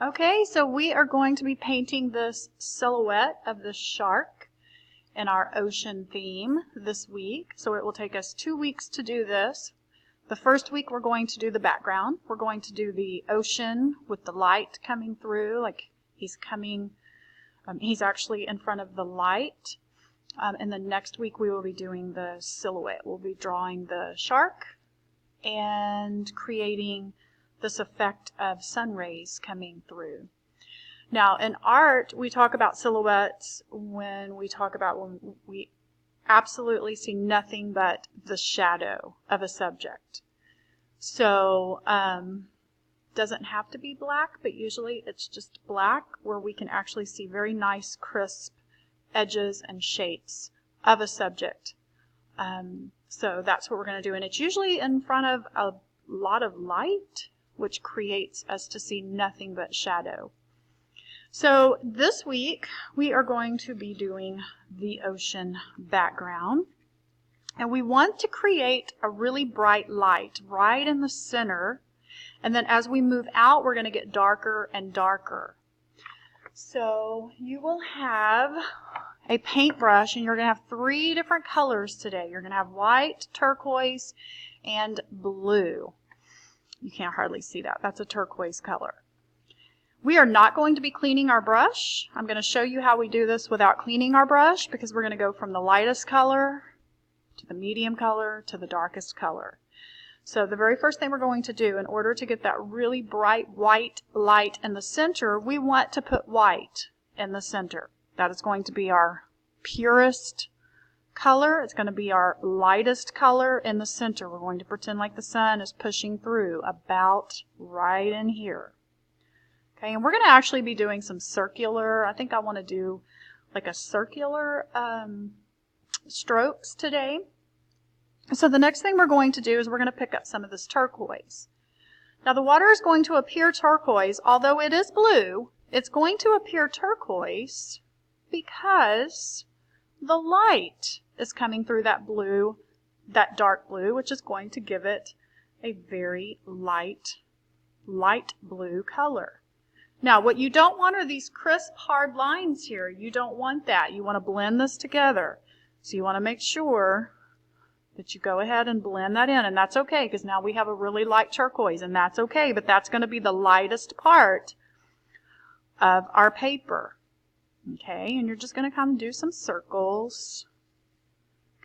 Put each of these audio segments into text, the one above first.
Okay, so we are going to be painting this silhouette of the shark in our ocean theme this week. So it will take us 2 weeks to do this. The first week we're going to do the background. We're going to do the ocean with the light coming through, like he's coming, he's actually in front of the light. And then next week we will be doing the silhouette. We'll be drawing the shark and creating this effect of sun rays coming through. Now in art we talk about silhouettes when we absolutely see nothing but the shadow of a subject. So doesn't have to be black, but usually it's just black where we can actually see very nice crisp edges and shapes of a subject. So that's what we're going to do, and it's usually in front of a lot of light, which creates us to see nothing but shadow. So this week we are going to be doing the ocean background, and we want to create a really bright light right in the center, and then as we move out we're going to get darker and darker. So you will have a paintbrush, and you're going to have 3 different colors today. You're going to have white, turquoise, and blue. You can't hardly see that. That's a turquoise color. We are not going to be cleaning our brush. I'm going to show you how we do this without cleaning our brush, because we're going to go from the lightest color to the medium color to the darkest color. So the very first thing we're going to do, in order to get that really bright white light in the center, we want to put white in the center. That is going to be our purest color. It's going to be our lightest color in the center. We're going to pretend like the sun is pushing through about right in here. Okay, and we're going to actually be doing some circular, I think I want to do like a circular strokes today. So the next thing we're going to do is we're going to pick up some of this turquoise. Now the water is going to appear turquoise, although it is blue. It's going to appear turquoise because the light is coming through that blue, that dark blue, which is going to give it a very light blue color. Now what you don't want are these crisp hard lines here. You don't want that. You want to blend this together. So you want to make sure that you go ahead and blend that in, and that's okay because now we have a really light turquoise, and that's okay, but that's going to be the lightest part of our paper. Okay, and you're just going to kind of do some circles.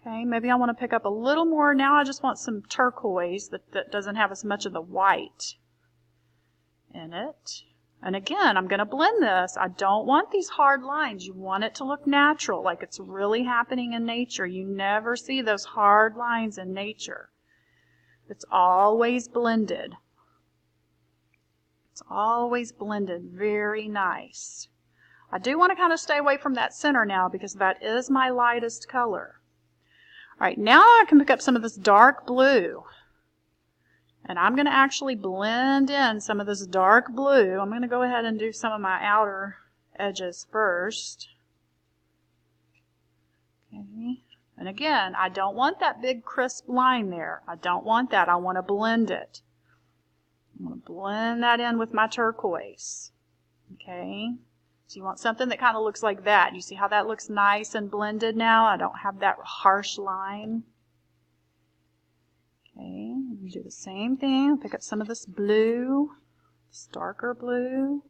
Okay, maybe I want to pick up a little more. Now I just want some turquoise that doesn't have as much of the white in it. And again, I'm going to blend this. I don't want these hard lines. You want it to look natural, like it's really happening in nature. You never see those hard lines in nature. It's always blended. It's always blended very nice. I do want to kind of stay away from that center now because that is my lightest color. All right, now I can pick up some of this dark blue. And I'm going to actually blend in some of this dark blue. I'm going to go ahead and do some of my outer edges first. Okay. And again, I don't want that big crisp line there. I don't want that. I want to blend it. I'm going to blend that in with my turquoise. Okay. So you want something that kind of looks like that. You see how that looks nice and blended now? I don't have that harsh line. Okay, you do the same thing. Pick up some of this blue, this darker blue.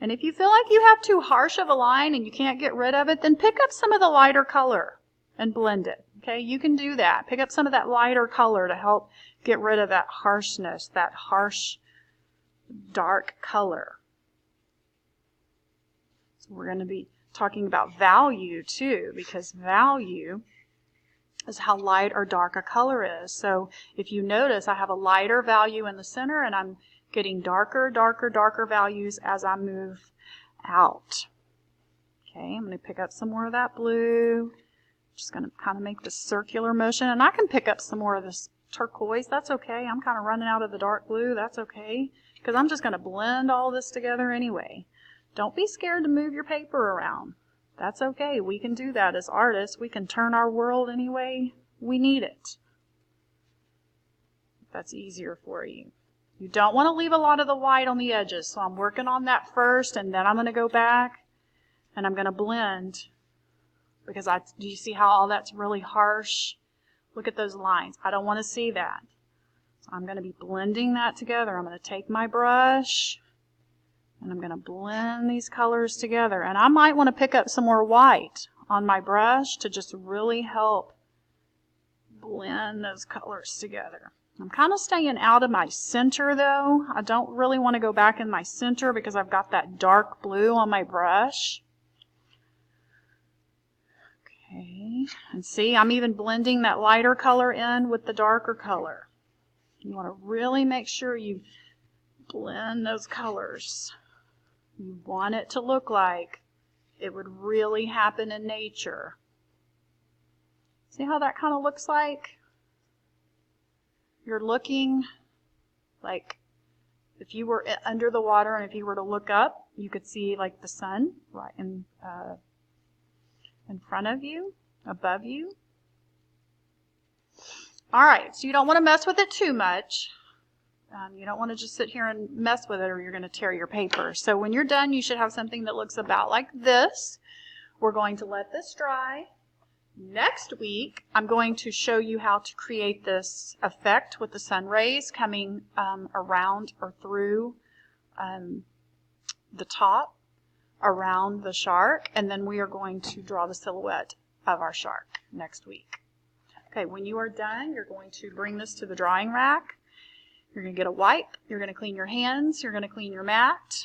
And if you feel like you have too harsh of a line and you can't get rid of it, then pick up some of the lighter color and blend it. Okay, you can do that. Pick up some of that lighter color to help get rid of that harshness, that harsh, dark color. So we're going to be talking about value too, because value is how light or dark a color is. So if you notice, I have a lighter value in the center, and I'm getting darker, darker, darker values as I move out. Okay, I'm going to pick up some more of that blue. Just going to kind of make this circular motion, and I can pick up some more of this turquoise. That's okay. I'm kind of running out of the dark blue. That's okay, because I'm just going to blend all this together anyway. Don't be scared to move your paper around. That's okay. We can do that as artists. We can turn our world any way we need it. That's easier for you. You don't want to leave a lot of the white on the edges. So I'm working on that first, and then I'm going to go back and I'm going to blend. Because do you see how all that's really harsh? Look at those lines. I don't want to see that. So I'm going to be blending that together. I'm going to take my brush and I'm going to blend these colors together. And I might want to pick up some more white on my brush to just really help blend those colors together. I'm kind of staying out of my center though. I don't really want to go back in my center because I've got that dark blue on my brush. Okay, and see, I'm even blending that lighter color in with the darker color. You want to really make sure you blend those colors. You want it to look like it would really happen in nature. See how that kind of looks like? You're looking like if you were under the water and if you were to look up, you could see like the sun right in front of you, above you. All right, so you don't want to mess with it too much. You don't want to just sit here and mess with it or you're going to tear your paper. So when you're done, you should have something that looks about like this. We're going to let this dry. Next week, I'm going to show you how to create this effect with the sun rays coming around or through the top, around the shark, and then we are going to draw the silhouette of our shark next week. Okay, when you are done, you're going to bring this to the drawing rack. You're going to get a wipe, you're going to clean your hands, you're going to clean your mat,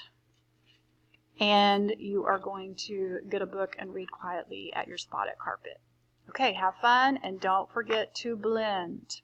and you are going to get a book and read quietly at your spotted carpet. Okay, have fun and don't forget to blend.